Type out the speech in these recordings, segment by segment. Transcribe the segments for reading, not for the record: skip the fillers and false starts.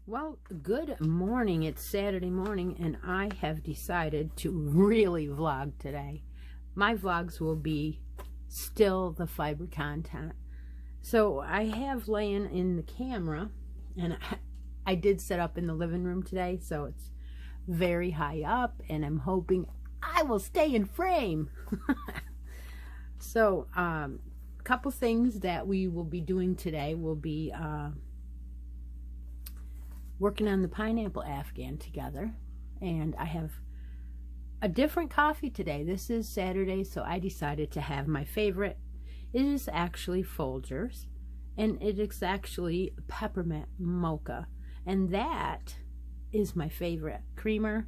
Well, good morning. It's Saturday morning and I have decided to really vlog today. My vlogs will be still the fiber content. So I have laying in the camera, and I did set up in the living room today, so it's very high up and I'm hoping I will stay in frame. So a couple things that we will be doing today will be working on the pineapple Afghan together, and I have a different coffee today. This is Saturday, so I decided to have my favorite. It is actually Folgers, and it is actually peppermint mocha, and that is my favorite creamer.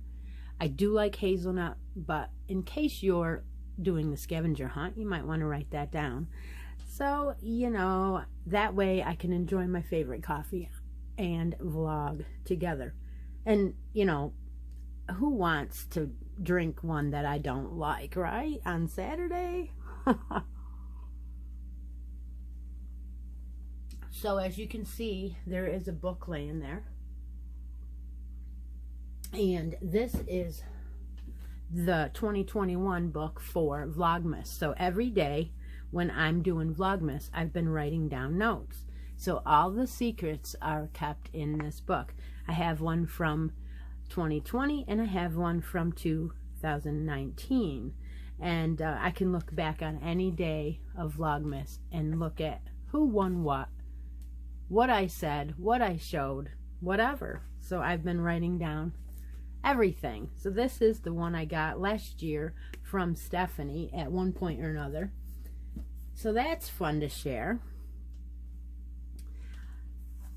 I do like hazelnut, but in case you're doing the scavenger hunt, you might want to write that down. So, you know, that way I can enjoy my favorite coffee and vlog together. And, you know, who wants to drink one that I don't like, right? On Saturday? So as you can see, there is a book laying there. And this is the 2021 book for Vlogmas. So every day when I'm doing Vlogmas, I've been writing down notes. So all the secrets are kept in this book. I have one from 2020 and I have one from 2019. And I can look back on any day of Vlogmas and look at who won what I said, what I showed, whatever. So I've been writing down everything. So this is the one I got last year from Stephanie at one point or another. So that's fun to share.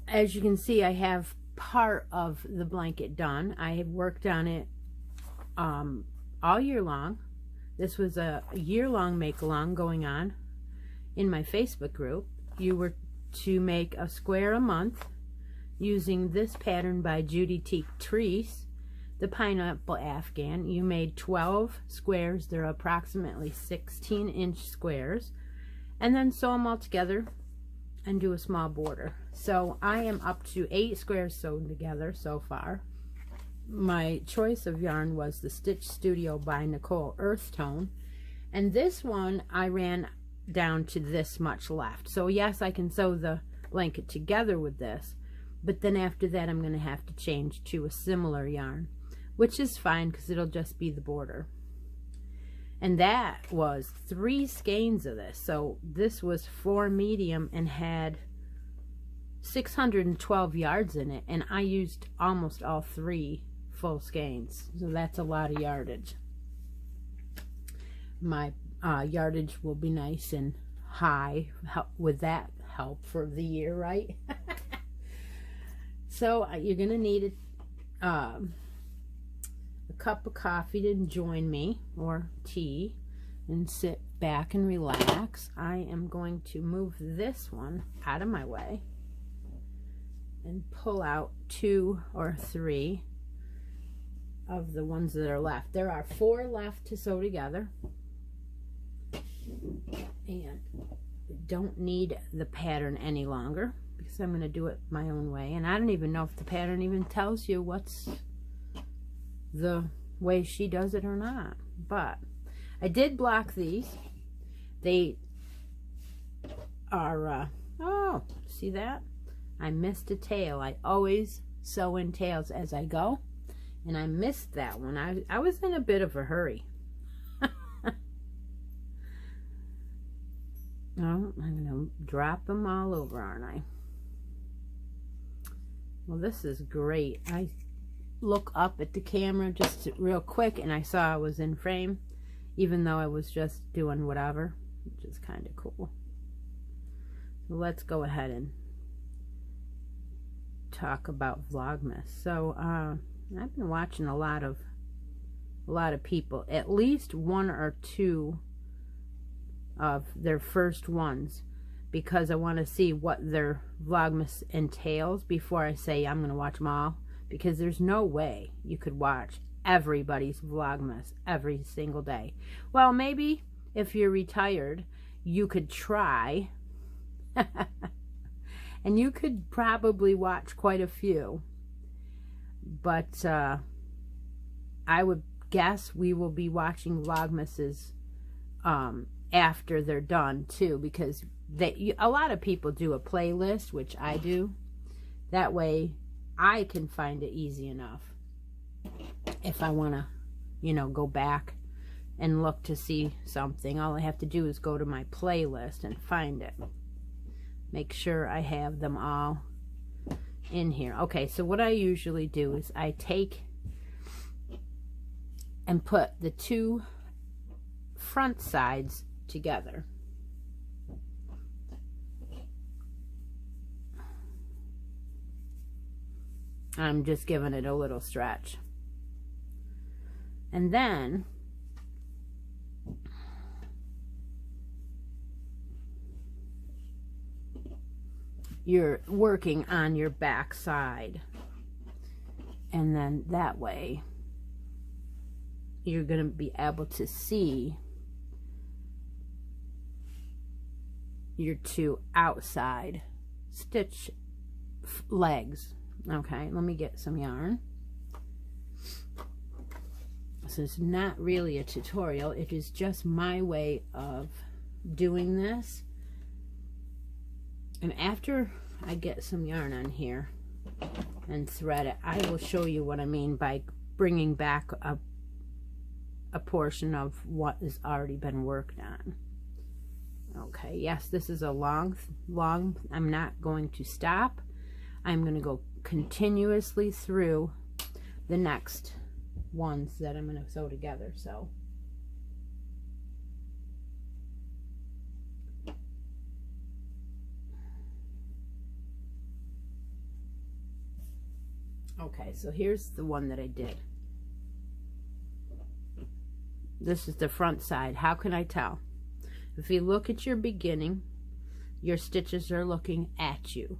As you can see, I have part of the blanket done. I have worked on it all year long. This was a year-long make-along going on in my Facebook group. You were to make a square a month using this pattern by Judy T. Treese, the pineapple Afghan. You made 12 squares. They're approximately 16-inch squares. And then sew them all together and do a small border. So I am up to 8 squares sewn together so far. My choice of yarn was the Stitch Studio by Nicole Earth Tone, and this one I ran down to this much left. So yes, I can sew the blanket together with this, but then after that I'm going to have to change to a similar yarn, which is fine because it'll just be the border. And that was 3 skeins of this. So this was 4 medium and had 612 yards in it. And I used almost all 3 full skeins. So that's a lot of yardage. My yardage will be nice and high with that help for the year, right? So you're going to need a cup of coffee to join me, or tea, and sit back and relax. I am going to move this one out of my way and pull out 2 or 3 of the ones that are left. There are 4 left to sew together, and don't need the pattern any longer because I'm going to do it my own way. And I don't even know if the pattern even tells you what's the way she does it or not, but I did block these. They are, oh, see that? I missed a tail. I always sew in tails as I go. And I missed that one. I was in a bit of a hurry. Oh, I'm going to drop them all over, aren't I? Well, this is great. I look up at the camera just real quick, and I saw I was in frame, even though I was just doing whatever, which is kind of cool. So let's go ahead and talk about Vlogmas. So I've been watching a lot of people, at least one or two of their first ones, because I want to see what their Vlogmas entails before I say I'm going to watch them all, because there's no way you could watch everybody's Vlogmas every single day. Well, maybe if you're retired, you could try, and you could probably watch quite a few, but I would guess we will be watching Vlogmases after they're done too, because a lot of people do a playlist, which I do. That way I can find it easy enough if I want to, you know, go back and look to see something. All I have to do is go to my playlist and find it. Make sure I have them all in here. Okay, so what I usually do is I take and put the two front sides together. I'm just giving it a little stretch. And then you're working on your back side. And then that way you're going to be able to see your two outside stitch legs. Okay, let me get some yarn. This is not really a tutorial, it is just my way of doing this. And after I get some yarn on here and thread it, I will show you what I mean by bringing back a portion of what has already been worked on. Okay, yes, this is a long, I'm not going to stop. I'm going to go continuously through the next ones that I'm going to sew together. So okay, so here's the one that I did. This is the front side. How can I tell? If you look at your beginning, your stitches are looking at you.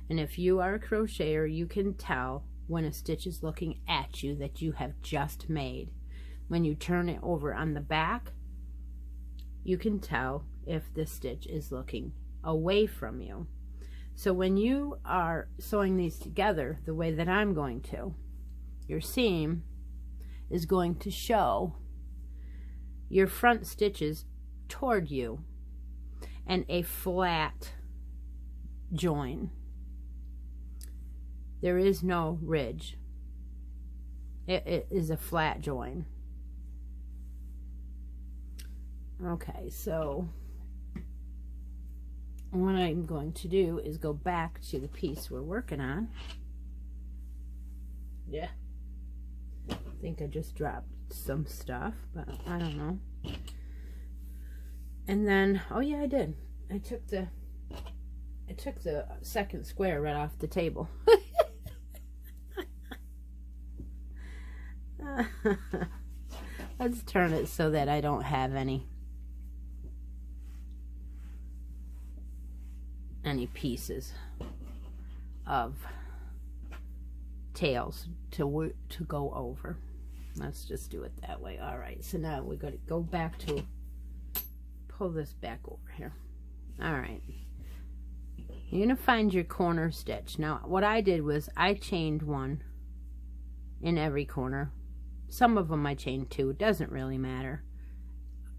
And if you are a crocheter, you can tell when a stitch is looking at you that you have just made. When you turn it over on the back, you can tell if the stitch is looking away from you. So when you are sewing these together the way that I'm going to, your seam is going to show your front stitches toward you and a flat join. There is no ridge. It is a flat join. Okay, so what I'm going to do is go back to the piece we're working on. Yeah. I think I just dropped some stuff, but I don't know. And then, oh yeah, I did. I took the second square right off the table. Let's turn it so that I don't have any pieces of tails to go over. Let's just do it that way. All right, so now we're going to go back to pull this back over here. All right, you're going to find your corner stitch. Now what I did was I chained one in every corner. Some of them I chained two. It doesn't really matter.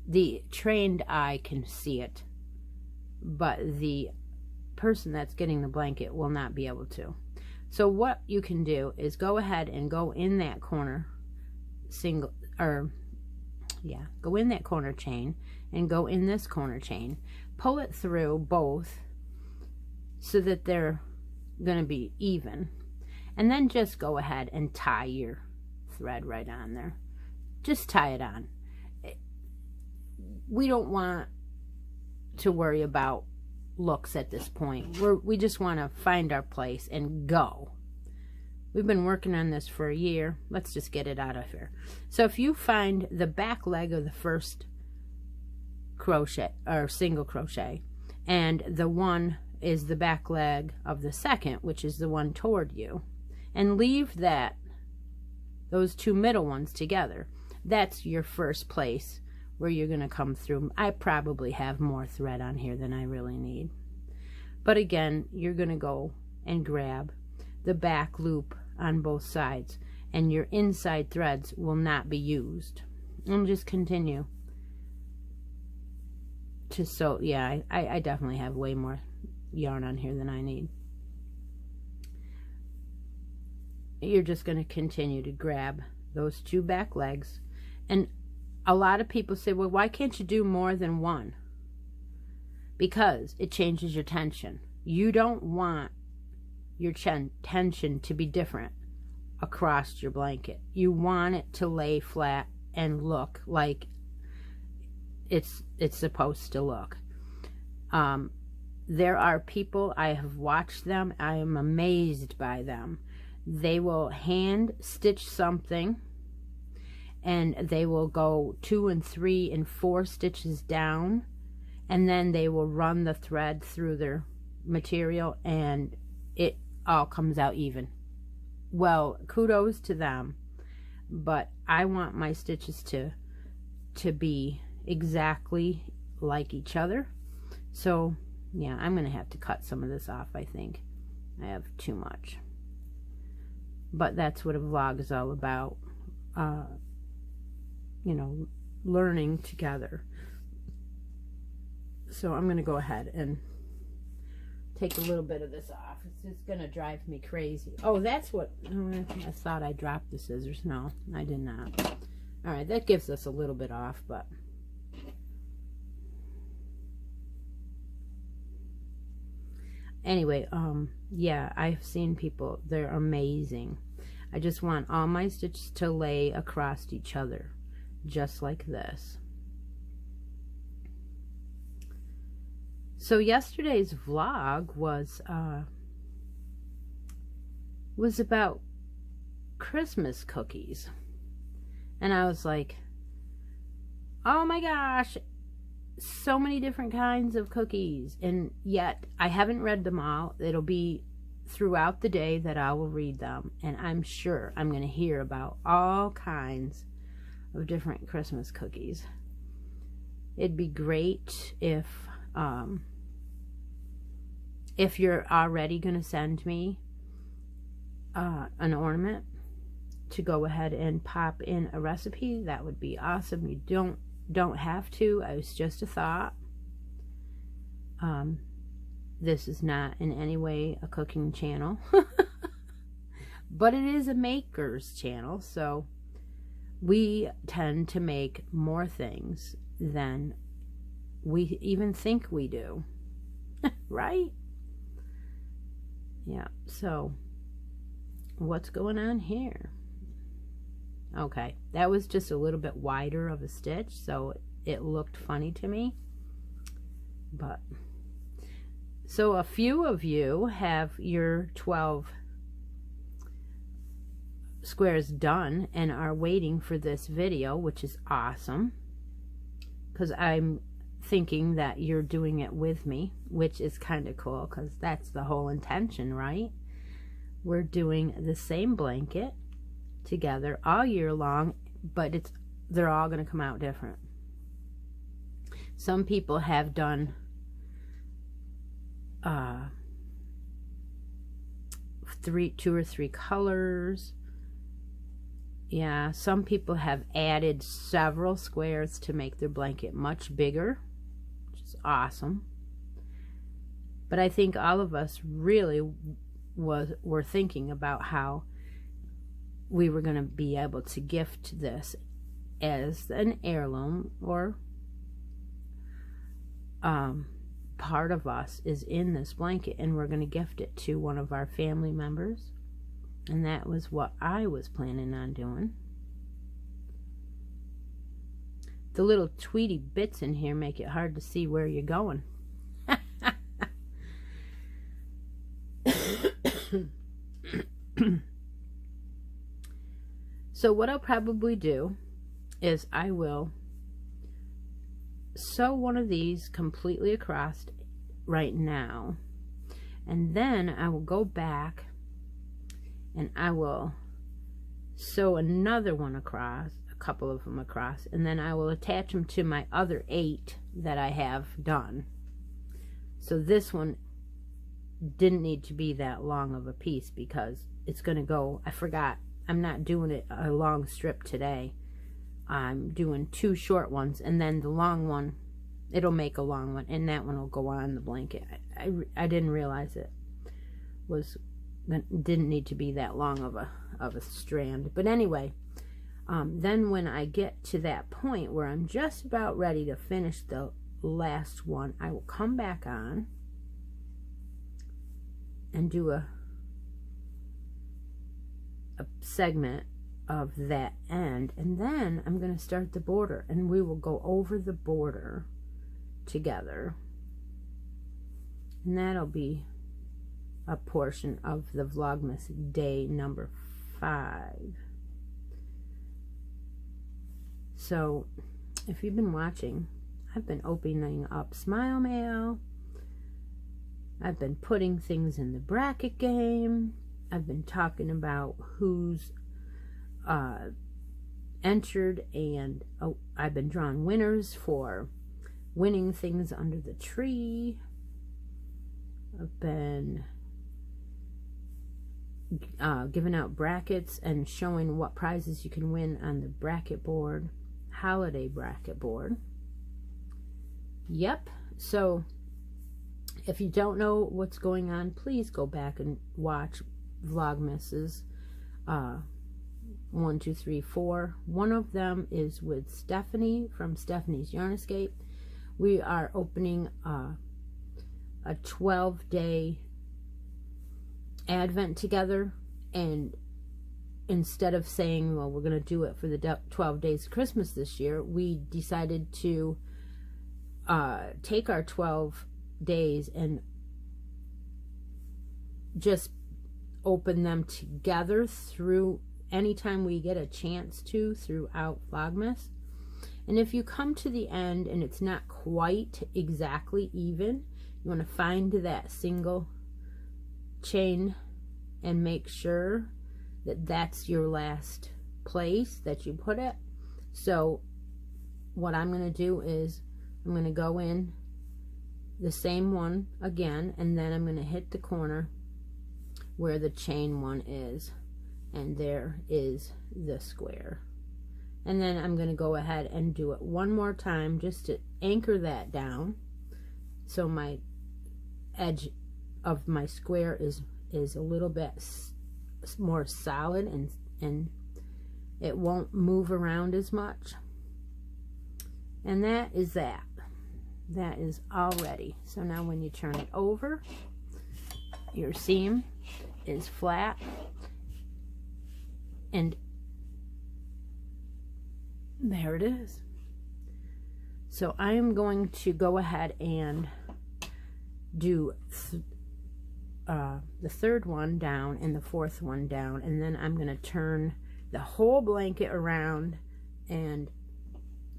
The trained eye can see it, but the person that's getting the blanket will not be able to. So what you can do is go ahead and go in that corner go in that corner chain and go in this corner chain, pull it through both so that they're going to be even, and then just go ahead and tie your thread right on there. Just tie it on. We don't want to worry about looks at this point. We just want to find our place and go. We've been working on this for a year. Let's just get it out of here. So if you find the back leg of the first crochet or single crochet, and the one is the back leg of the second, which is the one toward you, and leave those two middle ones together, that's your first place where you're going to come through. I probably have more thread on here than I really need. But again, you're going to go and grab the back loop on both sides, and your inside threads will not be used. And just continue to sew. Yeah, I definitely have way more yarn on here than I need. You're just going to continue to grab those two back legs. And a lot of people say, well, why can't you do more than one? Because it changes your tension. You don't want your tension to be different across your blanket. You want it to lay flat and look like it's supposed to look. There are people, I have watched them, I am amazed by them. They will hand stitch something, and they will go 2 and 3 and 4 stitches down, and then they will run the thread through their material, and it all comes out even. Well, kudos to them, but I want my stitches to be exactly like each other. So yeah, I'm gonna have to cut some of this off. I think I have too much, but that's what a vlog is all about. You know, learning together. So I'm gonna go ahead and take a little bit of this off. It's just gonna drive me crazy. Oh, that's what, I thought I dropped the scissors. No, I did not. All right, that gives us a little bit off, but anyway, yeah, I've seen people, they're amazing. I just want all my stitches to lay across each other, just like this. So yesterday's vlog was about Christmas cookies, and I was like, oh my gosh, so many different kinds of cookies, and yet I haven't read them all. It'll be throughout the day that I will read them, and I'm sure I'm going to hear about all kinds of different Christmas cookies. It'd be great if you're already going to send me an ornament to go ahead and pop in a recipe. That would be awesome. You don't have to. It was just a thought. This is not in any way a cooking channel, but it is a maker's channel, so we tend to make more things than we even think we do. Right? Yeah, so what's going on here? Okay, that was just a little bit wider of a stitch, so it looked funny to me. But so a few of you have your 12 squares done and are waiting for this video, which is awesome, because I'm thinking that you're doing it with me, which is kind of cool, because that's the whole intention, right? We're doing the same blanket together all year long, but they're all going to come out different. Some people have done 2 or 3 colors. Yeah, some people have added several squares to make their blanket much bigger, which is awesome. But I think all of us really were thinking about how we were going to be able to gift this as an heirloom, or part of us is in this blanket, and we're going to gift it to one of our family members. And that was what I was planning on doing. The little tweety bits in here make it hard to see where you're going. So what I'll probably do is I will sew one of these completely across right now, and then I will go back and I will sew another one across, a couple of them across, and then I will attach them to my other 8 that I have done. So this one didn't need to be that long of a piece because it's going to go, I forgot, I'm not doing it a long strip today. I'm doing 2 short ones, and then the long one, it'll make a long one, and that one will go on the blanket. I didn't realize it didn't need to be that long of a strand. But anyway, then when I get to that point where I'm just about ready to finish the last one, I will come back on and do a segment of that end, and then I'm going to start the border, and we will go over the border together, and that'll be a portion of the Vlogmas day number 5. So if you've been watching, I've been opening up Smile Mail, I've been putting things in the bracket game, I've been talking about who's entered, and I've been drawing winners for winning things under the tree. I've been giving out brackets and showing what prizes you can win on the bracket board, holiday bracket board. Yep. So if you don't know what's going on, please go back and watch Vlogmas's 1, 2, 3, 4. One of them is with Stephanie from Stephanie's Yarn Escape. We are opening a 12-day Advent together, and instead of saying, well, we're going to do it for the 12 days of Christmas this year, we decided to take our 12 days and just open them together through anytime we get a chance to throughout Vlogmas. And if you come to the end and it's not quite exactly even, you want to find that single chain and make sure that that's your last place that you put it. So what I'm going to do is I'm going to go in the same one again, and then I'm going to hit the corner where the chain one is, and there is the square. And then I'm going to go ahead and do it one more time just to anchor that down, so my edge of my square is a little bit more solid, and it won't move around as much. And that is that. That is all ready. So now when you turn it over, your seam is flat, and there it is. So I am going to go ahead and do the third one down and the fourth one down, and then I'm going to turn the whole blanket around and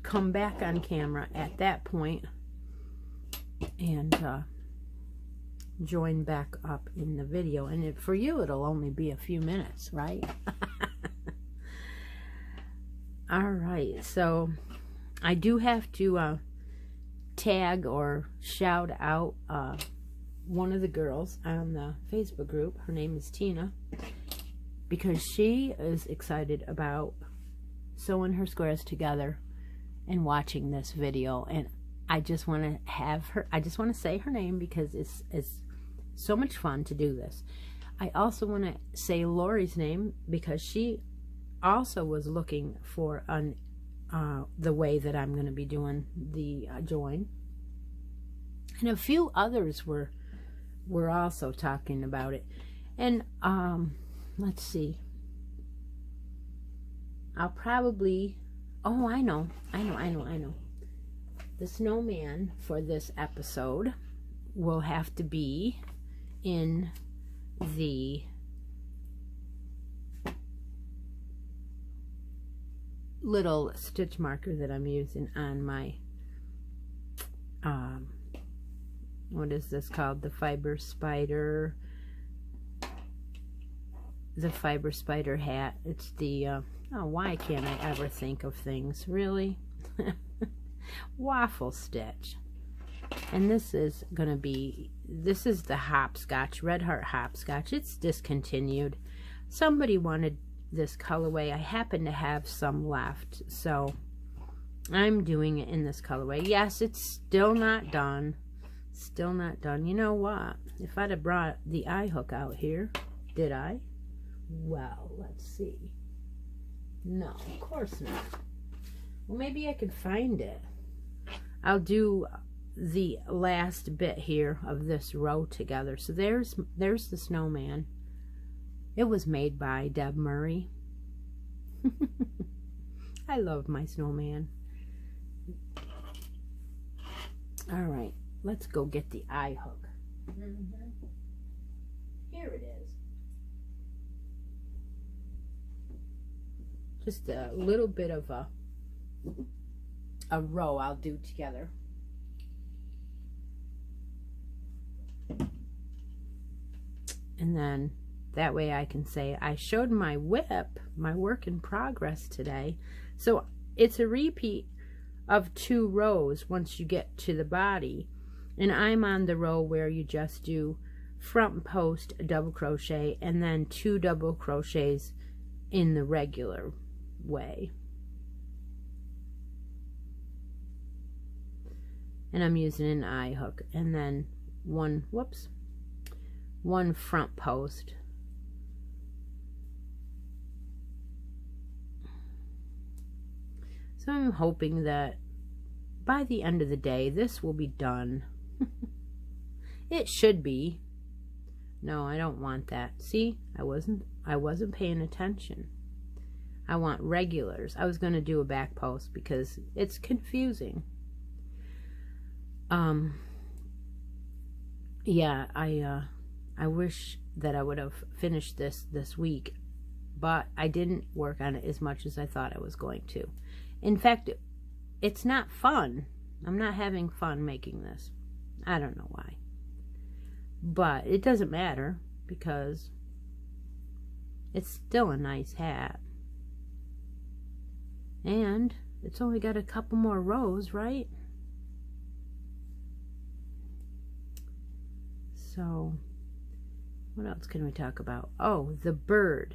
come back on camera at that point and join back up in the video. And for you, it'll only be a few minutes, right? All right, so I do have to tag or shout out one of the girls on the Facebook group. Her name is Tina, because she is excited about sewing her squares together and watching this video, and I just want to have her, I just want to say her name because it's so much fun to do this. I also want to say Lori's name because she also was looking for the way that I'm going to be doing the join. And a few others were also talking about it. And let's see. I'll probably, oh, I know. The snowman for this episode will have to be in the little stitch marker that I'm using on my what is this called? The Fiber Spider hat. It's the oh, why can't I ever think of things, really? Waffle stitch. And this is gonna be, this is the hopscotch, Red Heart hopscotch. It's discontinued. Somebody wanted this colorway. I happen to have some left, so I'm doing it in this colorway. Yes, it's still not done. Still not done. You know what? If I'd have brought the eye hook out here, did I? Well, let's see. No, of course not. Well, maybe I could find it. I'll do the last bit here of this row together. So there's the snowman. It was made by Deb Murray. I love my snowman. All right, let's go get the eye hook. Here it is. Just a little bit of a row I'll do together. And then that way I can say I showed my whip, my work in progress today. So it's a repeat of 2 rows once you get to the body. And I'm on the row where you just do front post double crochet and then 2 double crochets in the regular way. And I'm using an eye hook and then one front post. So I'm hoping that by the end of the day this will be done. It should be. No, I don't want that. See, I wasn't paying attention. I want regulars. I was going to do a back post because it's confusing. Yeah, I wish that I would have finished this week, but I didn't work on it as much as I thought I was going to. In fact, it's not fun. I'm not having fun making this. I don't know why. But it doesn't matter because it's still a nice hat. And it's only got a couple more rows, right? So, what else can we talk about? Oh, the bird.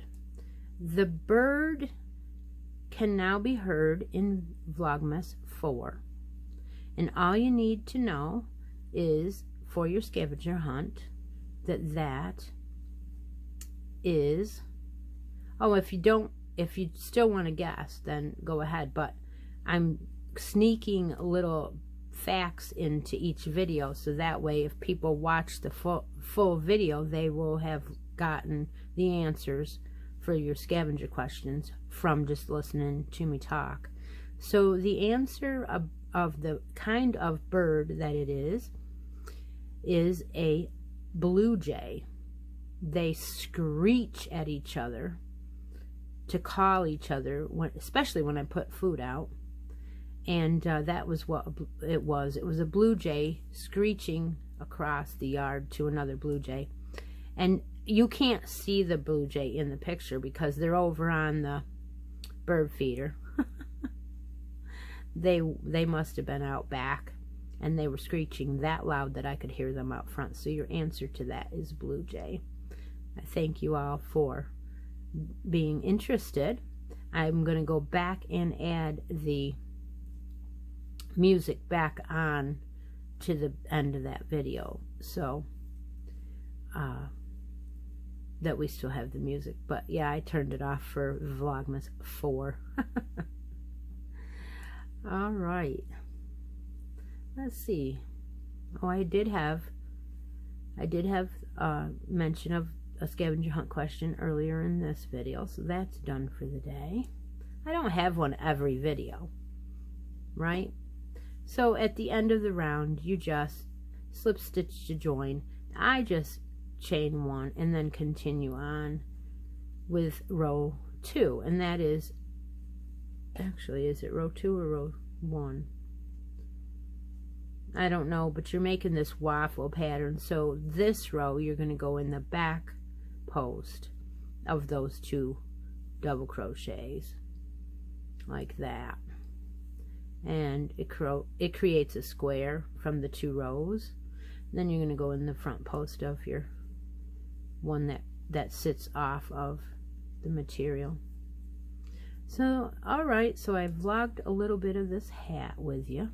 The bird can now be heard in Vlogmas 4. And all you need to know is, for your scavenger hunt, that is, oh, if you still want to guess, then go ahead. But I'm sneaking little facts into each video, so that way if people watch the full video, they will have gotten the answers for your scavenger questions from just listening to me talk. So the answer of the kind of bird that it is a blue jay. They screech at each other to call each other, especially when I put food out. And that was what it was. It was a blue jay screeching across the yard to another blue jay. And you can't see the blue jay in the picture because they're over on the bird feeder. They must have been out back, and they were screeching that loud that I could hear them out front. So your answer to that is blue jay. I thank you all for being interested. I'm going to go back and add the music back on to the end of that video, so that we still have the music. But yeah, I turned it off for Vlogmas 4. All right, let's see. Oh, I did have mention of a scavenger hunt question earlier in this video, so that's done for the day. I don't have one every video, right? So at the end of the round, you just slip stitch to join. I just chain 1 and then continue on with row 2, and that is actually, is it row 2 or row 1? I don't know, but you're making this waffle pattern, so this row you're going to go in the back post of those 2 double crochets like that, and it creates a square from the 2 rows. Then you're going to go in the front post of your one that sits off of the material. So alright, so I vlogged a little bit of this hat with you.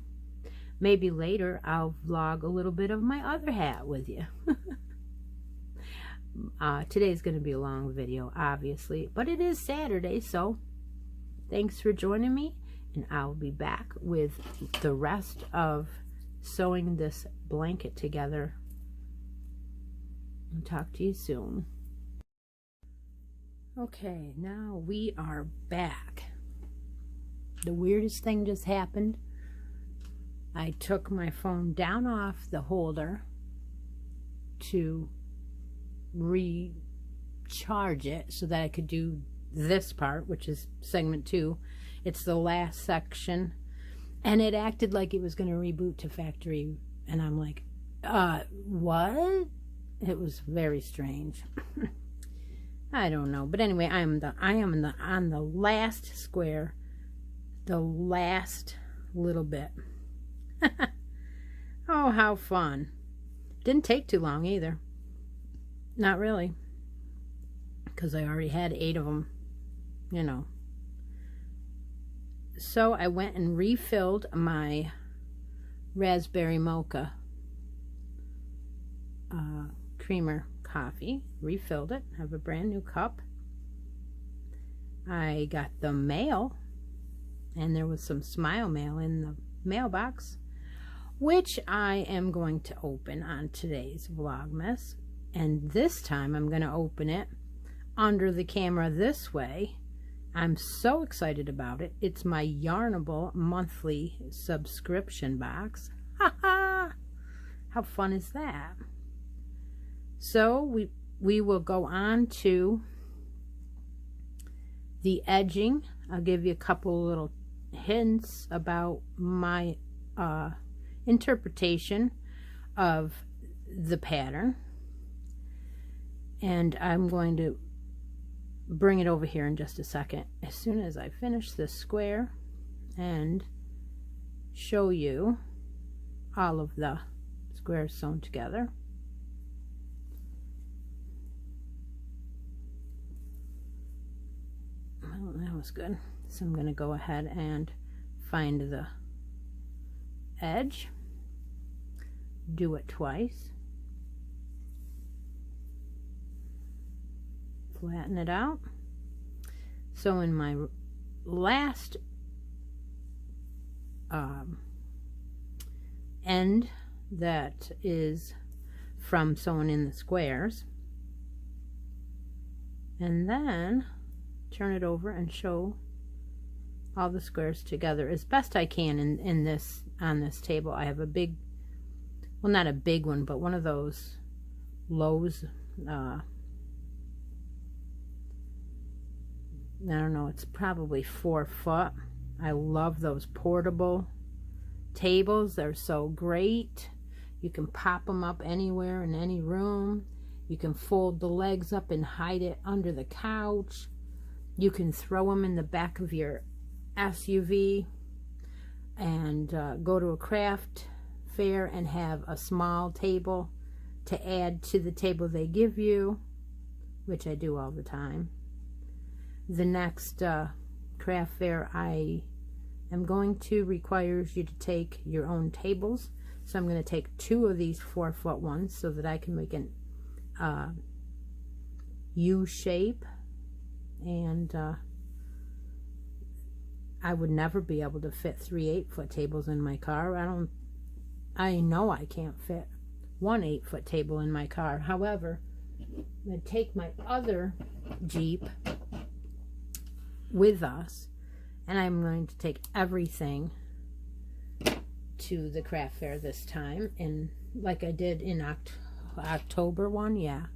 Maybe later I'll vlog a little bit of my other hat with you. Today's going to be a long video, obviously, but it is Saturday, so thanks for joining me, and I'll be back with the rest of sewing this blanket together. I'll talk to you soon. Okay, now we are back. The weirdest thing just happened. I took my phone down off the holder to recharge it so that I could do this part, which is segment 2. It's the last section, and it acted like it was going to reboot to factory, and I'm like, what? It was very strange. I don't know, but anyway, I am on the last square, the last little bit. Oh, how fun. Didn't take too long either. Not really, because I already had 8 of them, you know. So I went and refilled my raspberry mocha creamer coffee. Refilled it. Have a brand new cup. I got the mail, and there was some Smile mail in the mailbox, which I am going to open on today's Vlogmas. And this time I'm going to open it under the camera this way. I'm so excited about it. It's my Yarnable monthly subscription box. Ha ha! How fun is that? So we will go on to the edging. I'll give you a couple little hints about my interpretation of the pattern, and I'm going to bring it over here in just a second as soon as I finish this square and show you all of the squares sewn together. Well, that was good. So I'm going to go ahead and find the edge, do it twice, flatten it out. So in my last end that is from sewing in the squares, and then turn it over and show all the squares together as best I can in this, on this table. I have a big, well, not a big one, but one of those Lowe's, I don't know, it's probably 4 foot. I love those portable tables. They're so great. You can pop them up anywhere in any room. You can fold the legs up and hide it under the couch. You can throw them in the back of your SUV and go to a craft fair and have a small table to add to the table they give you, which I do all the time. The next craft fair I am going to require you to take your own tables. So I'm going to take 2 of these 4-foot ones so that I can make an U shape. And I would never be able to fit 3 8-foot tables in my car. I know I can't fit 1 8-foot table in my car. However, I'm going to take my other Jeep with us, and I'm going to take everything to the craft fair this time, and like I did in October one. Yeah.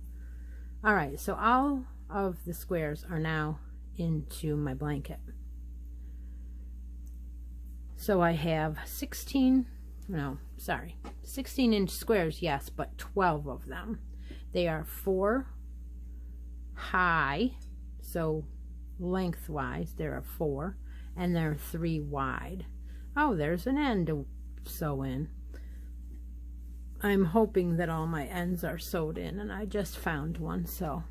All right, so all of the squares are now into my blanket. So I have 16 inch squares, yes, but 12 of them. They are 4 high, so lengthwise there are 4, and there are 3 wide. Oh, there's an end to sew in. I'm hoping that all my ends are sewed in, and I just found one, so.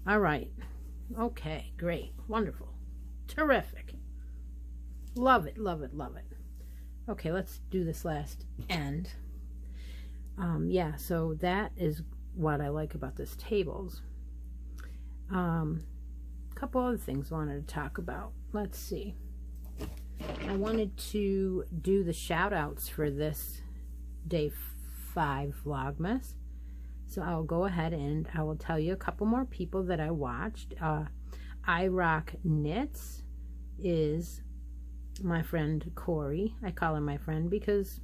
All right. Okay, great. Wonderful. Terrific. Love it, love it, love it. Okay, let's do this last end. Yeah, so that is what I like about this tables. Couple other things I wanted to talk about. Let's see. I wanted to do the shout outs for this day 5 Vlogmas. So I'll go ahead and I will tell you a couple more people that I watched. I Rock Knits is my friend Corey. I call her my friend because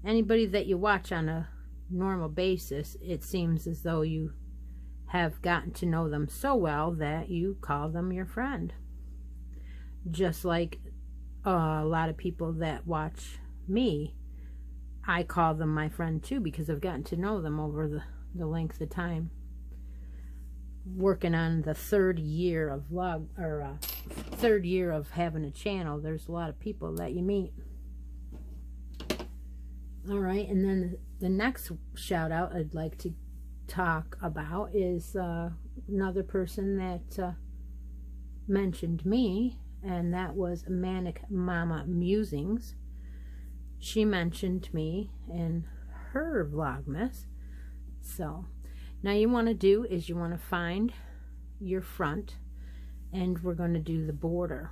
anybody that you watch on a normal basis, it seems as though you have gotten to know them so well that you call them your friend. Just like a lot of people that watch me, I call them my friend too, because I've gotten to know them over the length of time. Working on the 3rd year of third year of having a channel, there's a lot of people that you meet. All right, and then the next shout out I'd like to talk about is another person that mentioned me, and that was Manic Mama Musings. She mentioned me in her Vlogmas. So now you want to do is you want to find your front, and we're going to do the border.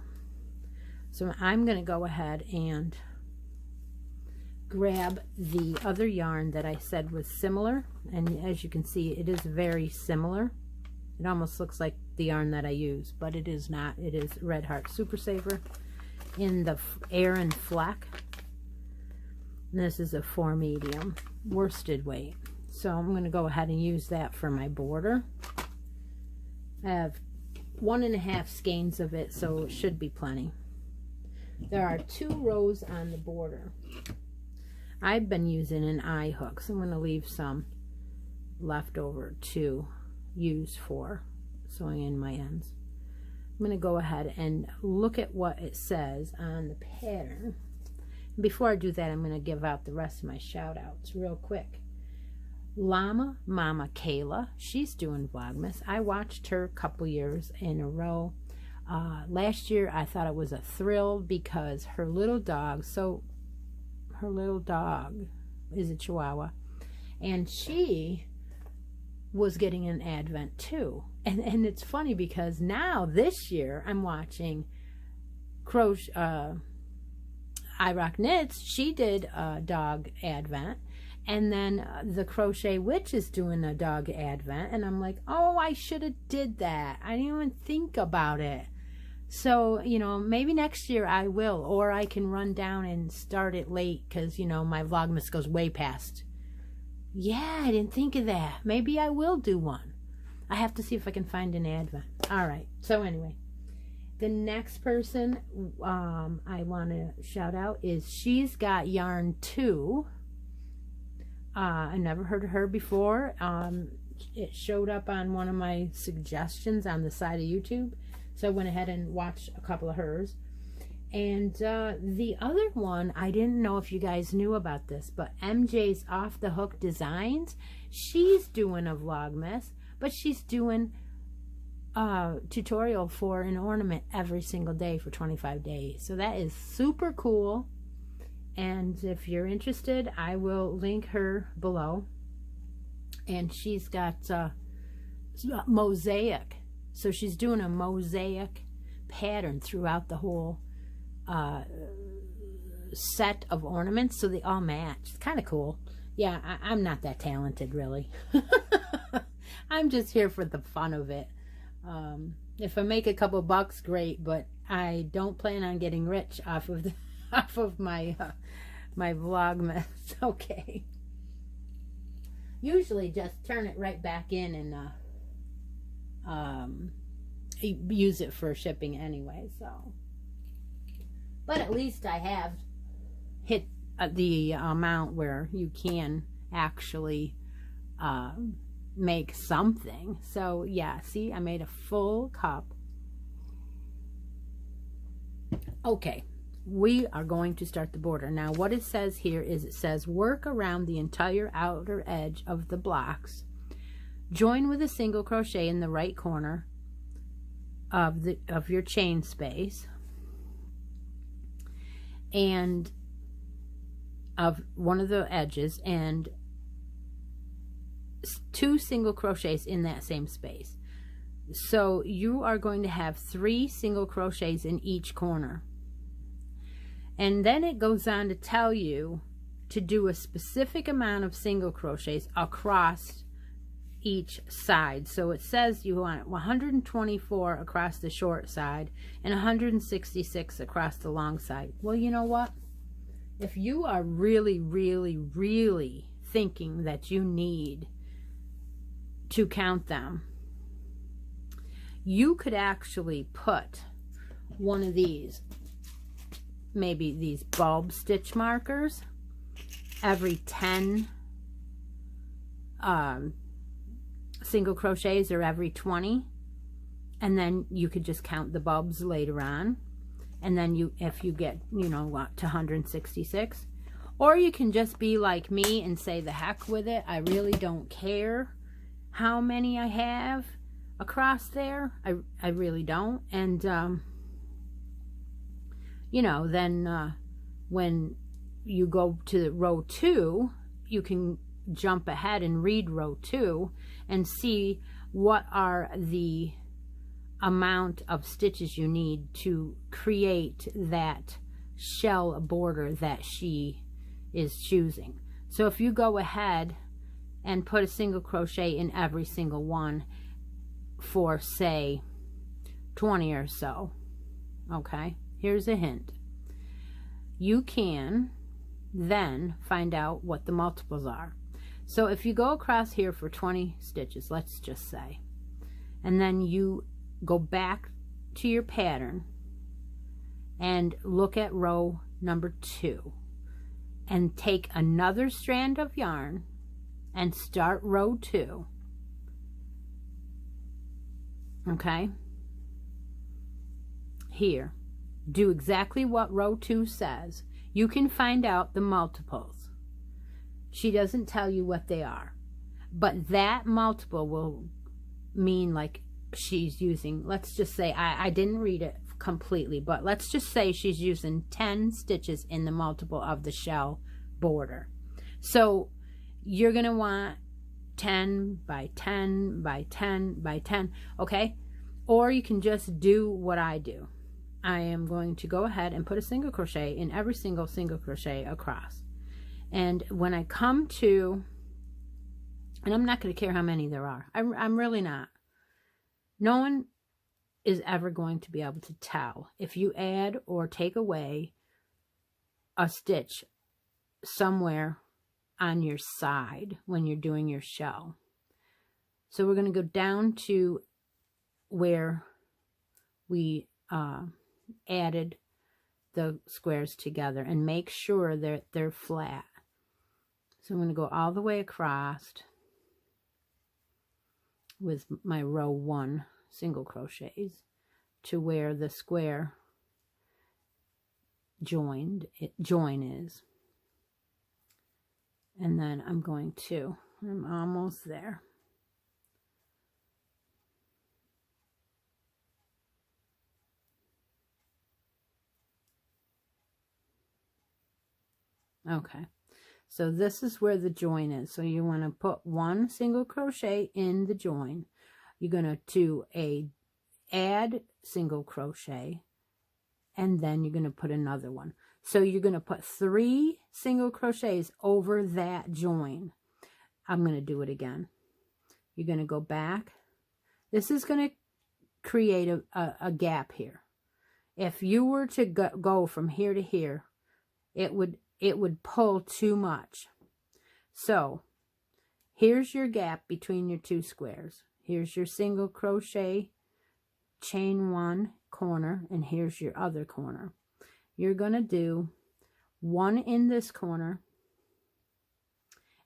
So I'm going to go ahead and grab the other yarn that I said was similar, and as you can see, it is very similar. It almost looks like the yarn that I use, but it is not. It is Red Heart Super Saver in the Aran Fleck. And this is a 4 medium worsted weight. So I'm going to go ahead and use that for my border. I have 1.5 skeins of it, so it should be plenty. There are 2 rows on the border. I've been using an eye hook, so I'm going to leave some left over to use for sewing in my ends. I'm going to go ahead and look at what it says on the pattern. Before I do that, I'm going to give out the rest of my shout outs real quick. Llama Mama Kayla, she's doing Vlogmas. I watched her a couple years in a row. Last year I thought it was a thrill because her little dog is a Chihuahua, and she was getting an Advent too. And it's funny because now this year I'm watching I Rock Knits. She did a dog Advent. And then the Crochet Witch is doing a dog Advent. And I'm like, oh, I should have did that. I didn't even think about it. So, you know, maybe next year I will. Or I can run down and start it late because, you know, my Vlogmas goes way past. Yeah, I didn't think of that. Maybe I will do one. I have to see if I can find an Advent. All right. So anyway, the next person I want to shout out is She's Got Yarn Too. I never heard of her before. It showed up on one of my suggestions on the side of YouTube, so I went ahead and watched a couple of hers. And the other one, I didn't know if you guys knew about this, but MJ's Off the Hook Designs, she's doing a Vlogmas, but she's doing tutorial for an ornament every single day for 25 days. So that is super cool. And if you're interested, I will link her below. And she's got mosaic. So she's doing a mosaic pattern throughout the whole set of ornaments, so they all match. It's kind of cool. Yeah, I'm not that talented, really. I'm just here for the fun of it. If I make a couple bucks, great, but I don't plan on getting rich off of my my Vlogmas. Okay. Usually just turn it right back in and use it for shipping anyway, so. But at least I have hit the amount where you can actually make something. So yeah, see, I made a full cup. Okay, we are going to start the border. Now what it says here is, it says work around the entire outer edge of the blocks. Join with a single crochet in the right corner of your chain space and of one of the edges, and 2 single crochets in that same space. So you are going to have 3 single crochets in each corner. And then it goes on to tell you to do a specific amount of single crochets across each side. So it says you want 124 across the short side and 166 across the long side. Well, you know what? If you are really, really, really thinking that you need to count them, you could actually put one of these, maybe these bulb stitch markers, every 10 single crochets, or every 20, and then you could just count the bulbs later on, and then if you get, you know, what, to 166, or you can just be like me and say the heck with it, I really don't care how many I have across there. I really don't. And you know, then when you go to row 2, you can jump ahead and read row 2 and see what are the amount of stitches you need to create that shell border that she is choosing. So if you go ahead and put a single crochet in every single one for, say, 20 or so, okay, here's a hint. You can then find out what the multiples are. So if you go across here for 20 stitches, let's just say, and then you go back to your pattern and look at row number 2 and take another strand of yarn and start row 2, okay, here, do exactly what row 2 says. You can find out the multiples. She doesn't tell you what they are, but that multiple will mean, like, she's using, let's just say, I didn't read it completely, but let's just say she's using 10 stitches in the multiple of the shell border. So you're going to want 10 by 10 by 10 by 10, okay? Or you can just do what I do. I am going to go ahead and put a single crochet in every single crochet across. And when I come to, and I'm not going to care how many there are. I'm really not. No one is ever going to be able to tell if you add or take away a stitch somewhere on your side when you're doing your shell. So we're going to go down to where we added the squares together and make sure that they're flat. So I'm going to go all the way across with my row 1 single crochets to where the square join is. And then I'm almost there. Okay, so this is where the join is. So you want to put 1 single crochet in the join. You're going to do a add single crochet, and then you're going to put another one. So you're going to put 3 single crochets over that join. I'm going to do it again. You're going to go back. This is going to create a gap here. If you were to go from here to here, it would pull too much. So here's your gap between your 2 squares. Here's your single crochet, chain 1 corner, and here's your other corner. You're going to do 1 in this corner,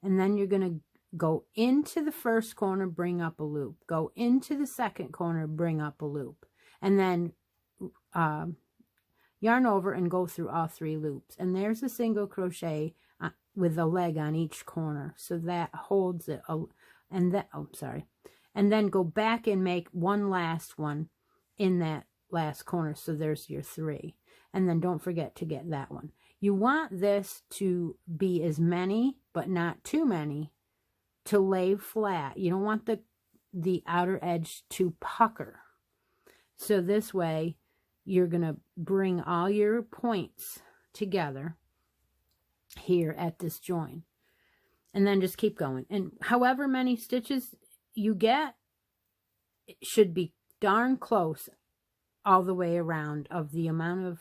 and then you're going to go into the first corner, bring up a loop, go into the second corner, bring up a loop, and then yarn over and go through all 3 loops. And there's a single crochet with a leg on each corner, so that holds it. And that, oh, sorry. And then go back and make 1 last one in that last corner. So there's your 3. And then don't forget to get that one. You want this to be as many, but not too many, to lay flat. You don't want the outer edge to pucker. So this way, you're going to bring all your points together here at this join. And then just keep going. And however many stitches you get, it should be darn close all the way around of the amount of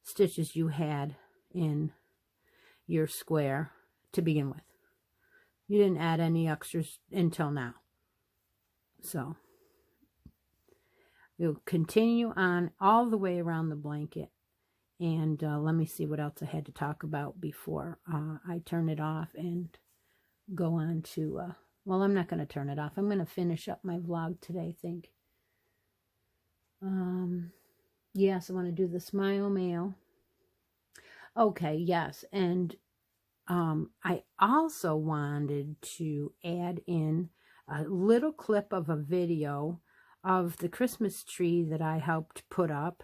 stitches you had in your square to begin with. You didn't add any extras until now. So you'll continue on all the way around the blanket. And let me see what else I had to talk about before I turn it off and go on to, well, I'm not going to turn it off. I'm going to finish up my vlog today, I think. Yes, I want to do the smile mail. Okay, yes, and I also wanted to add in a little clip of a video of the Christmas tree that I helped put up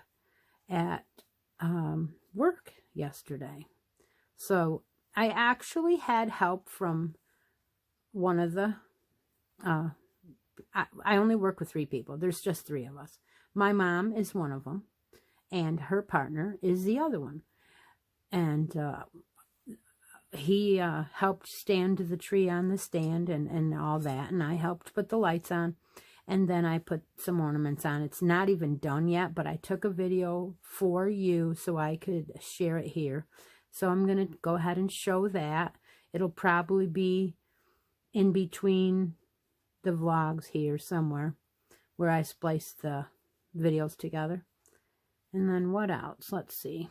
at work yesterday. So I actually had help from one of the, I only work with 3 people. There's just 3 of us. My mom is one of them, and her partner is the other one. And he helped stand the tree on the stand and all that, and I helped put the lights on, and then I put some ornaments on. It's not even done yet, but I took a video for you so I could share it here. So I'm going to go ahead and show that. It'll probably be in between the vlogs here somewhere where I splice the videos together. And then what else? Let's see.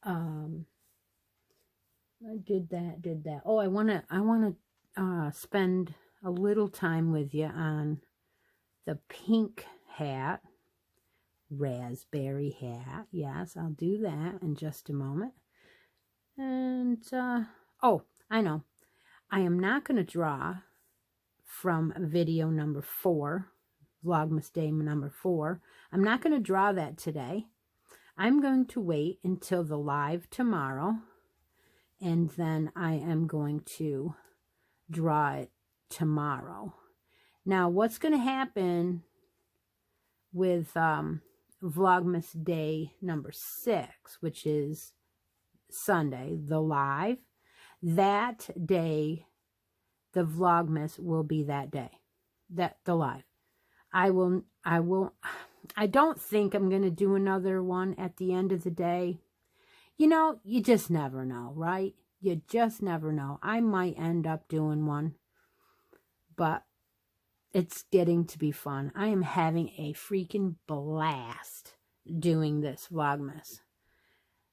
I did that. Oh, I want to spend a little time with you on the pink hat, raspberry hat. Yes, I'll do that in just a moment. And, oh, I know. I am not going to draw from video number 4, Vlogmas Day number 4. I'm not going to draw that today. I'm going to wait until the live tomorrow, and then I am going to draw it tomorrow. Now, what's going to happen with Vlogmas Day number 6, which is Sunday, the live, that day, the Vlogmas will be that day, the live. I don't think I'm going to do another one at the end of the day. You know, you just never know, right? You just never know. I might end up doing one, but it's getting to be fun. I am having a freaking blast doing this Vlogmas.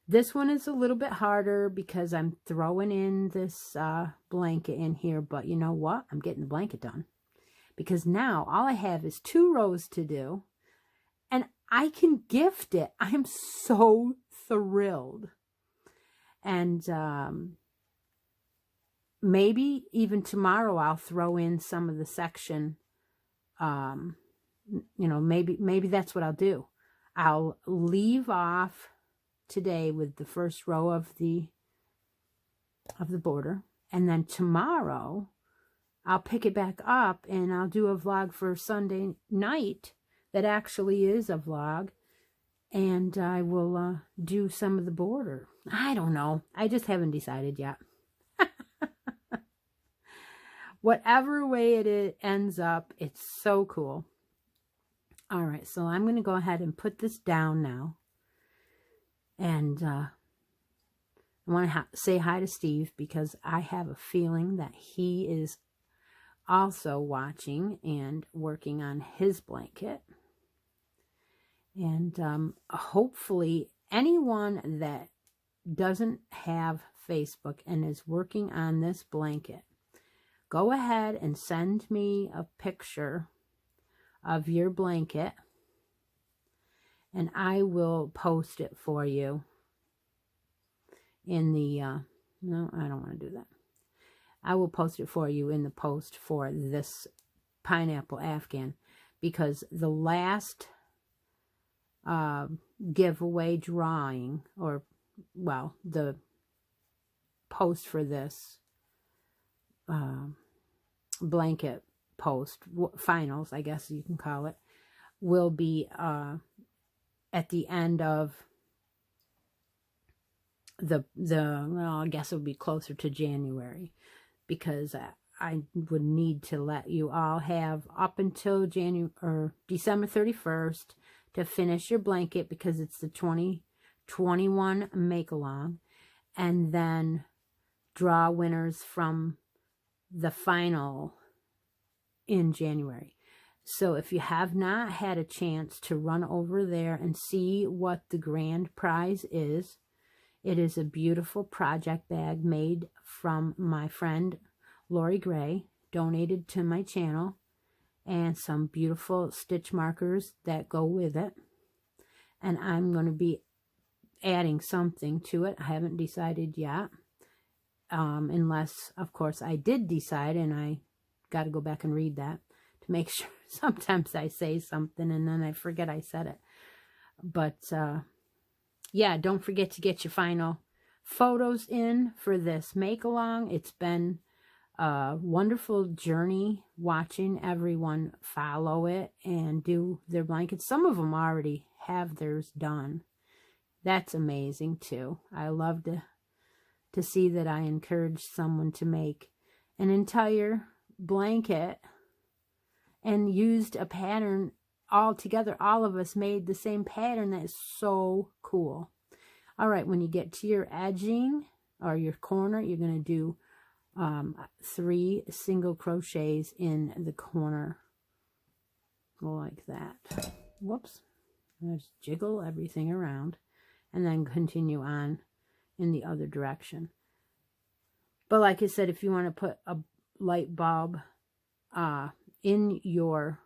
This one is a little bit harder because I'm throwing in this blanket in here, but you know what? I'm getting the blanket done. Because now all I have is 2 rows to do, and I can gift it. I am so thrilled. And maybe even tomorrow I'll throw in some of the section. You know, maybe that's what I'll do. I'll leave off today with the first row of the border. And then tomorrow, I'll pick it back up and I'll do a vlog for Sunday night that actually is a vlog. And I will do some of the border. I don't know. I just haven't decided yet. Whatever way it ends up, it's so cool. All right, so I'm going to go ahead and put this down now. And I want to say hi to Steve because I have a feeling that he is also watching and working on his blanket. And hopefully anyone that doesn't have Facebook and is working on this blanket, go ahead and send me a picture of your blanket and I will post it for you in the, no, I don't want to do that. I will post it for you in the post for this pineapple Afghan, because the last giveaway drawing, or, well, the post for this blanket post, finals, I guess you can call it, will be at the end of well, I guess it would be closer to January, because I would need to let you all have up until December 31st to finish your blanket, because it's the 2021 make-along, and then draw winners from the final in January. So if you have not had a chance to run over there and see what the grand prize is, it is a beautiful project bag made from my friend Lori Gray, donated to my channel, and some beautiful stitch markers that go with it. And I'm going to be adding something to it. I haven't decided yet, unless, of course, I did decide, and I got to go back and read that to make sure. Sometimes I say something and then I forget I said it. But yeah, don't forget to get your final photos in for this make-along. It's been a wonderful journey watching everyone follow it and do their blankets. Some of them already have theirs done. That's amazing too. I love to see that I encouraged someone to make an entire blanket and used a pattern all together. All of us made the same pattern. That is so cool. All right, when you get to your edging or your corner, you're going to do 3 single crochets in the corner. Go like that. Whoops. Just jiggle everything around and then continue on in the other direction. But like I said, if you want to put a light bulb in your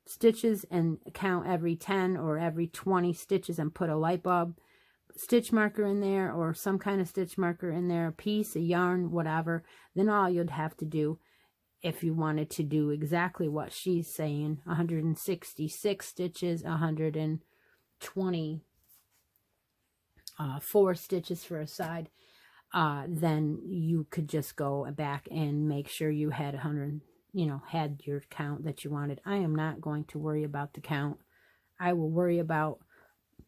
stitches and count every 10 or every 20 stitches and put a light bulb stitch marker in there, or some kind of stitch marker in there, a piece, a yarn, whatever, then all you'd have to do, if you wanted to do exactly what she's saying, 166 stitches, 124 stitches for a side, then you could just go back and make sure you had 100, had your count that you wanted. I am not going to worry about the count. I will worry about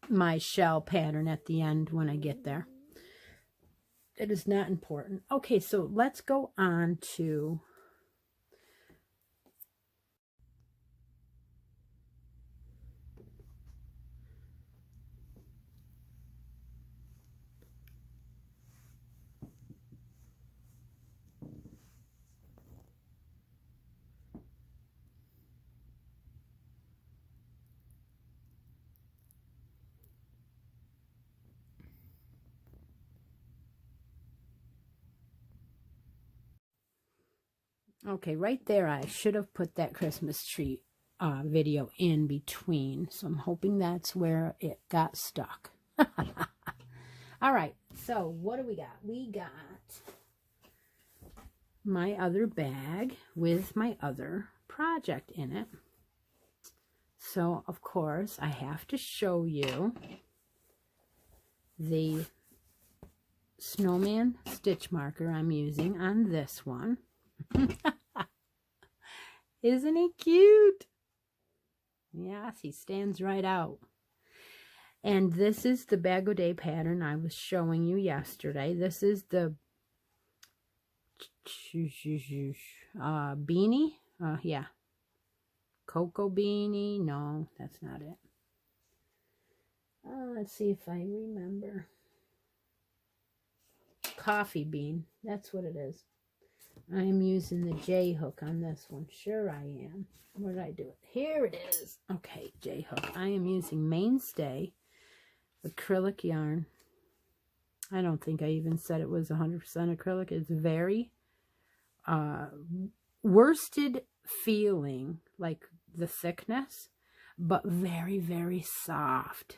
my shell pattern at the end when I get there. It is not important. Okay, so let's go on to okay, right there, I should have put that Christmas tree video in between. So I'm hoping that's where it got stuck. All right, so what do we got? We got my other bag with my other project in it. So, of course, I have to show you the snowman stitch marker I'm using on this one. Isn't he cute? Yes, he stands right out. And this is the Bag O' Day pattern I was showing you yesterday. This is the beanie. Yeah. Cocoa beanie. No, that's not it. Let's see if I remember. Coffee bean. That's what it is. I am using the J hook on this one. Sure I am. Where did I do it? Here it is. Okay, J hook. I am using Mainstay acrylic yarn. I don't think I even said it was 100% acrylic. It's very worsted feeling, like the thickness, but very, very soft.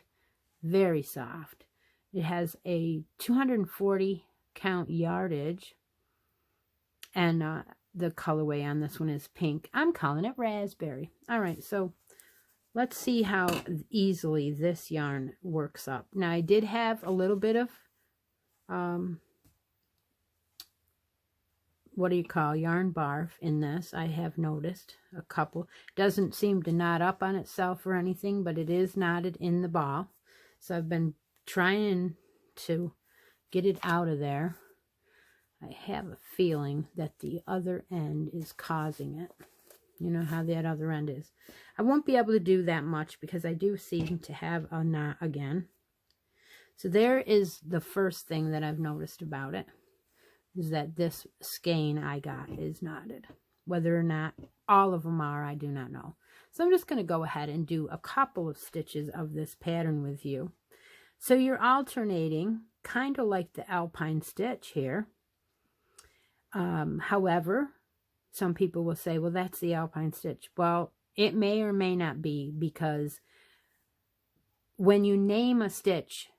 Very soft. It has a 240 count yardage, and the colorway on this one is pink. I'm calling it raspberry. All right, so let's see how easily this yarn works up. Now, I did have a little bit of what do you call, yarn barf in this. I have noticed a couple. Doesn't seem to knot up on itself or anything, but it is knotted in the ball. So I've been trying to get it out of there. I have a feeling that the other end is causing it. You know how that other end is. I won't be able to do that much because I do seem to have a knot again. So there is the first thing that I've noticed about it, is that this skein I got is knotted. Whether or not all of them are, I do not know. So I'm just going to go ahead and do a couple of stitches of this pattern with you. So you're alternating, kind of like the alpine stitch here. However, some people will say, well, that's the alpine stitch. Well, it may or may not be, because when you name a stitch,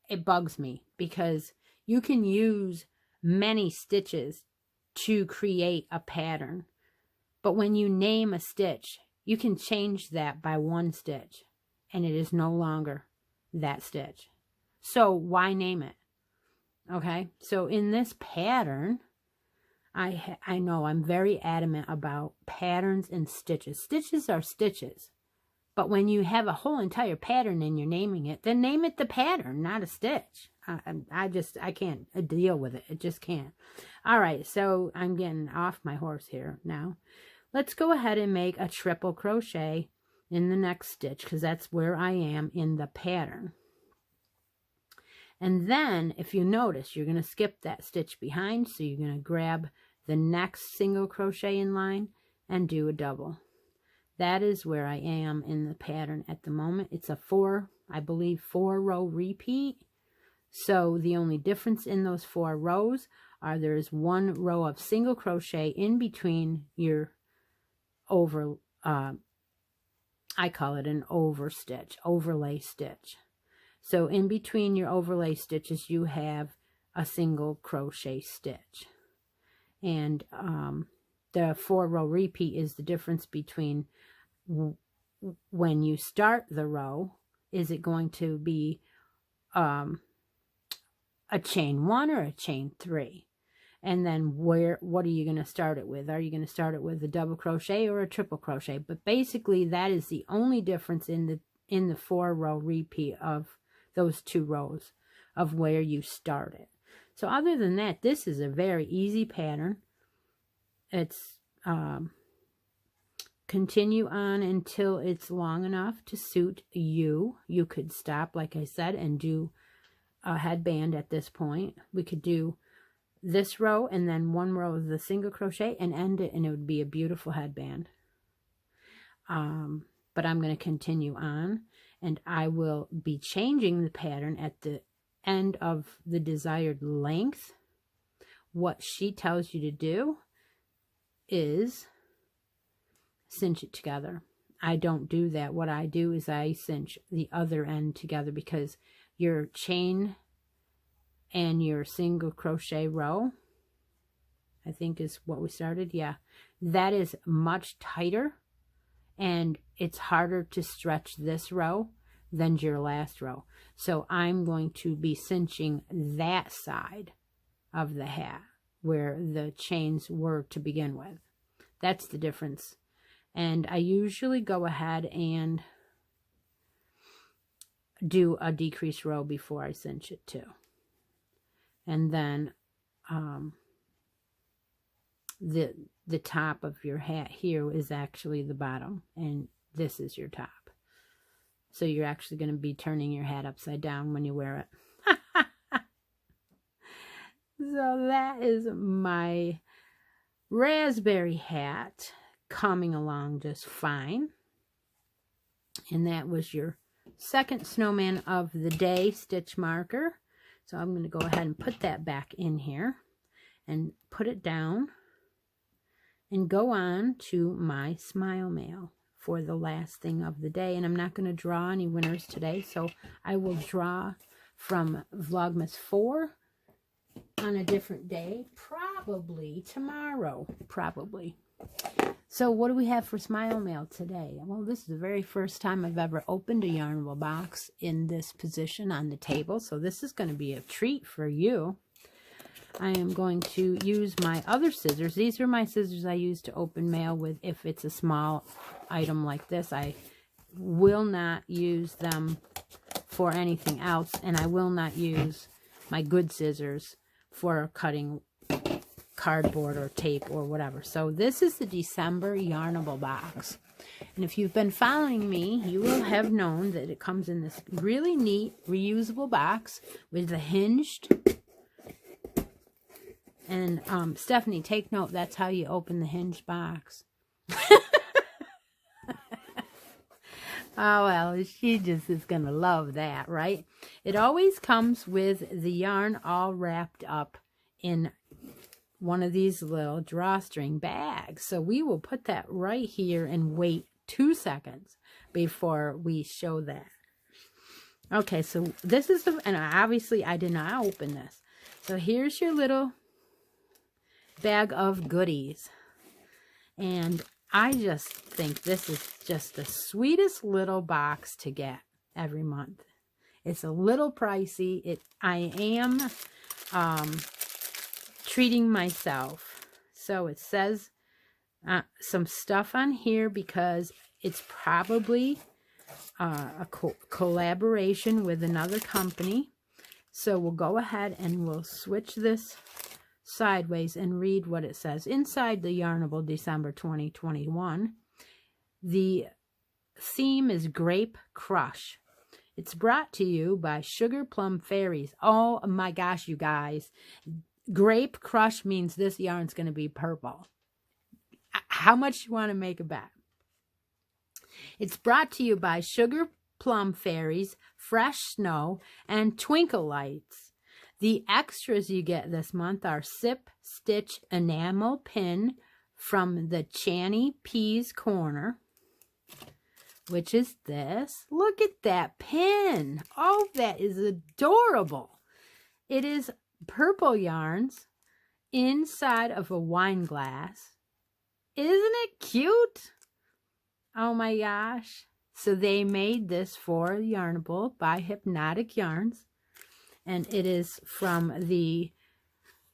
it bugs me, because you can use many stitches to create a pattern. But when you name a stitch, you can change that by one stitch, and it is no longer that stitch. So why name it? Okay, so in this pattern, I know I'm very adamant about patterns and stitches. Stitches are stitches. But when you have a whole entire pattern and you're naming it, then name it the pattern, not a stitch. I can't deal with it. It just can't. All right, so I'm getting off my horse here now. Let's go ahead and make a triple crochet in the next stitch, because that's where I am in the pattern. And then, if you notice, you're going to skip that stitch behind, so you're going to grab the next single crochet in line and do a double. That is where I am in the pattern at the moment. It's a I believe 4 row repeat. So the only difference in those 4 rows are there's 1 row of single crochet in between your I call it an overlay stitch. So in between your overlay stitches, you have a single crochet stitch. And the 4 row repeat is the difference between when you start the row, is it going to be a chain 1 or a chain 3? And then what are you going to start it with? Are you going to start it with a double crochet or a triple crochet? But basically that is the only difference in the 4 row repeat of those 2 rows of where you start it. So other than that, this is a very easy pattern. It's continue on until it's long enough to suit you. You could stop, like I said, and do a headband at this point. We could do this row and then 1 row of the single crochet and end it, and it would be a beautiful headband. But I'm going to continue on, and I will be changing the pattern at the end of the desired length. What she tells you to do is cinch it together. I don't do that. What I do is I cinch the other end together, because your chain and your single crochet row, I think is what we started. Yeah, that is much tighter and it's harder to stretch this row than your last row. So I'm going to be cinching that side of the hat where the chains were to begin with. That's the difference. And I usually go ahead and do a decreased row before I cinch it too. And then the top of your hat here is actually the bottom, and this is your top. So you're actually going to be turning your hat upside down when you wear it. So that is my raspberry hat coming along just fine. And that was your second snowman of the day stitch marker. So I'm going to go ahead and put that back in here and put it down and go on to my smile mail for the last thing of the day. And I'm not going to draw any winners today, so I will draw from Vlogmas 4 on a different day, probably tomorrow, probably. So what do we have for smile mail today? Well, this is the very first time I've ever opened a Yarnable box in this position on the table, so this is going to be a treat for you. I am going to use my other scissors. These are my scissors I use to open mail with if it's a small item like this. I will not use them for anything else, and I will not use my good scissors for cutting cardboard or tape or whatever. So this is the December Yarnable box. And if you've been following me, you will have known that it comes in this really neat reusable box with the hinged. And Stephanie, take note, that's how you open the hinged box. Oh, well, she just is going to love that, right? It always comes with the yarn all wrapped up in one of these little drawstring bags. So we will put that right here and wait 2 seconds before we show that. Okay, so this is the, and obviously I did not open this. So here's your little bag of goodies. And I just think this is just the sweetest little box to get every month. It's a little pricey. I am treating myself. So it says some stuff on here because it's probably a collaboration with another company. So we'll go ahead and we'll switch this sideways and read what it says. Inside the Yarnable December 2021, the theme is Grape Crush. It's brought to you by Sugar Plum Fairies. Oh my gosh, you guys. Grape Crush means this yarn's going to be purple. How much you want to make a bet? It's brought to you by Sugar Plum Fairies, Fresh Snow, and Twinkle Lights. The extras you get this month are Sip Stitch Enamel Pin from the Channy Peas Corner, which is this. Look at that pin. Oh, that is adorable. It is purple yarns inside of a wine glass. Isn't it cute? Oh my gosh. So they made this for Yarnable by Hypnotic Yarns. And it is from the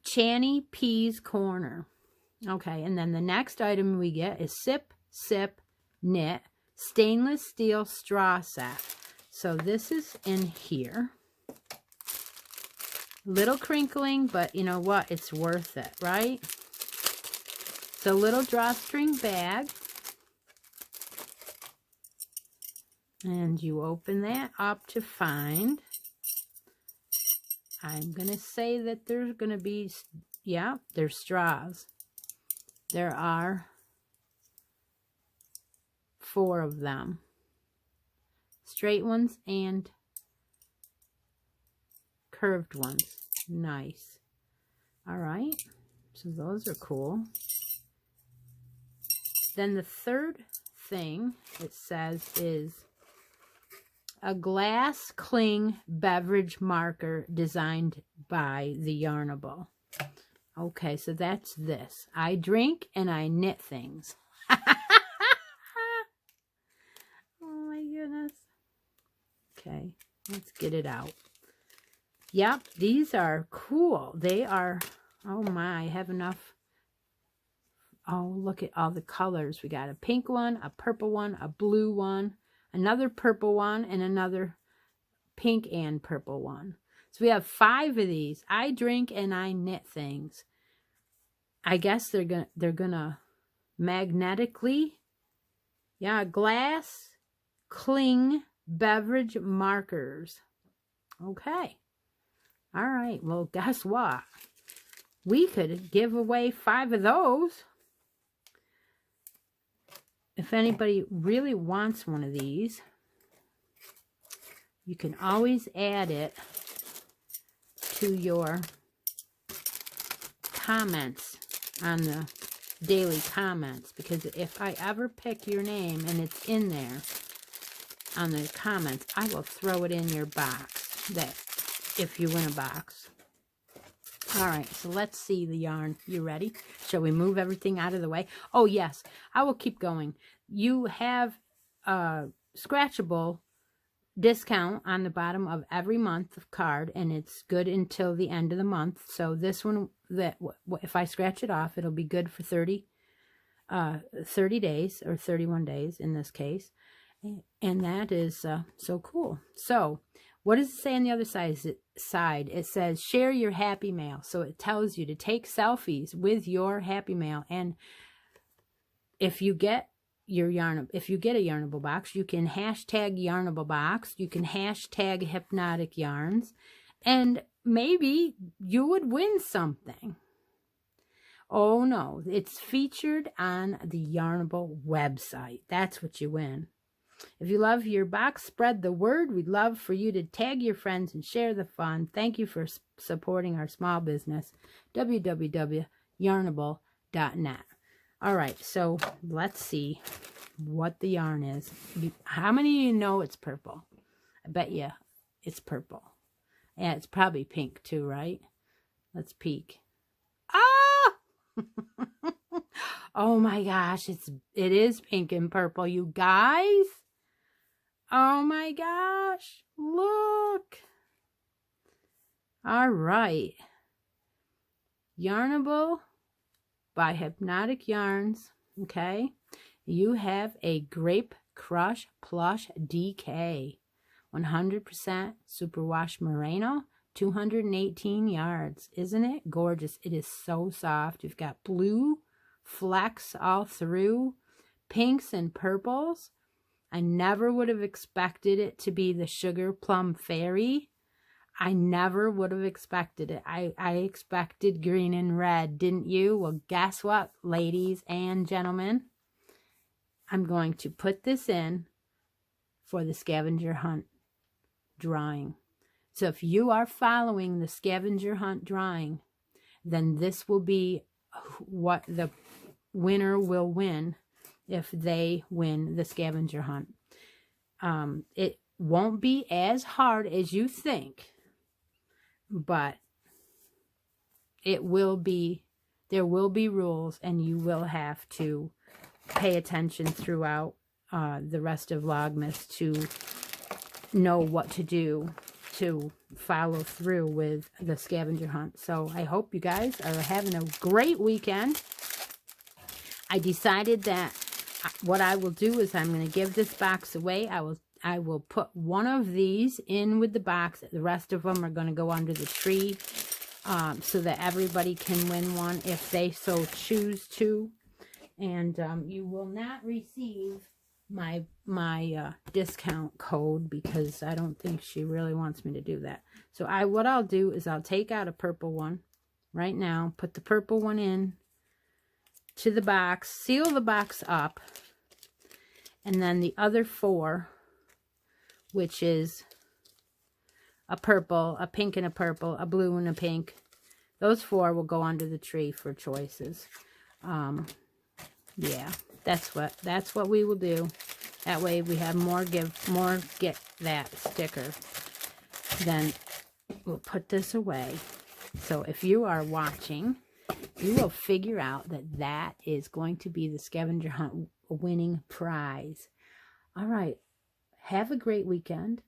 Channy Peas Corner. Okay, and then the next item we get is Sip, Sip, Knit, Stainless Steel Straw Set. So this is in here. Little crinkling, but you know what? It's worth it, right? It's a little drawstring bag. And you open that up to find... I'm going to say that there's going to be, yeah, there's straws. There are 4 of them. Straight ones and curved ones. Nice. All right. So those are cool. Then the third thing it says is a glass cling beverage marker designed by the Yarnable. Okay, so that's this. I drink and I knit things. Okay, let's get it out. Yep, these are cool. They are, oh my, I have enough. Oh, look at all the colors. We got a pink one, a purple one, a blue one, another purple one, and another pink and purple one. So we have 5 of these. I drink and I knit things. I guess they're gonna magnetically, yeah, glass cling beverage markers. Okay. All right. Well, guess what? We could give away 5 of those. If anybody really wants one of these, you can always add it to your comments on the daily comments, because if I ever pick your name and it's in there on the comments, I will throw it in your box, that if you win a box. All right, so let's see the yarn. You ready? Shall we move everything out of the way? Oh yes, I will keep going. You have a scratchable discount on the bottom of every month of card, and it's good until the end of the month. So this one, that if I scratch it off, it'll be good for 30 days, or 31 days in this case. And that is so cool. So what does it say on the other side? It says share your happy mail. So it tells you to take selfies with your happy mail. And if you get your if you get a Yarnable box, you can hashtag Yarnable box. You can hashtag Hypnotic Yarns, and maybe you would win something. Oh no, it's featured on the Yarnable website. That's what you win. If you love your box, spread the word. We'd love for you to tag your friends and share the fun. Thank you for supporting our small business. www.yarnable.net. All right, so let's see what the yarn is. How many of you know it's purple? I bet you it's purple. Yeah, it's probably pink too, right? Let's peek. Ah! Oh my gosh, it is pink and purple, you guys. Oh my gosh, look. All right. Yarnable by Hypnotic Yarns. Okay. You have a Grape Crush Plush DK. 100% superwash merino. 218 yards. Isn't it gorgeous? It is so soft. You've got blue flecks all through. Pinks and purples. I never would have expected it to be the Sugar Plum Fairy. I never would have expected it. I expected green and red, didn't you? Well, guess what, ladies and gentlemen? I'm going to put this in for the scavenger hunt drawing. So if you are following the scavenger hunt drawing, then this will be what the winner will win if they win the scavenger hunt. It won't be as hard as you think, but it will be, there will be rules, and you will have to pay attention throughout the rest of Vlogmas to know what to do to follow through with the scavenger hunt. So I hope you guys are having a great weekend. I decided that what I will do is I'm going to give this box away. I will put one of these in with the box. The rest of them are going to go under the tree so that everybody can win one if they so choose to. And you will not receive my discount code, because I don't think she really wants me to do that. So what I'll do is I'll take out a purple one right now, put the purple one in to the box, seal the box up, and then the other 4, which is a purple, a pink and a purple, a blue and a pink, those 4 will go under the tree for choices. Yeah, that's what we will do. That way we have get that sticker. Then we'll put this away. So if you are watching, you will figure out that is going to be the scavenger hunt winning prize. All right. Have a great weekend.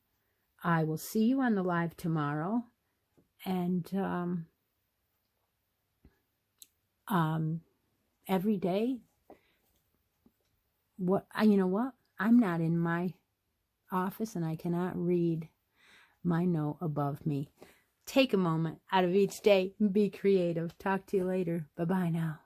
I will see you on the live tomorrow. And every day, you know what? I'm not in my office and I cannot read my note above me. Take a moment out of each day and be creative. Talk to you later. Bye-bye now.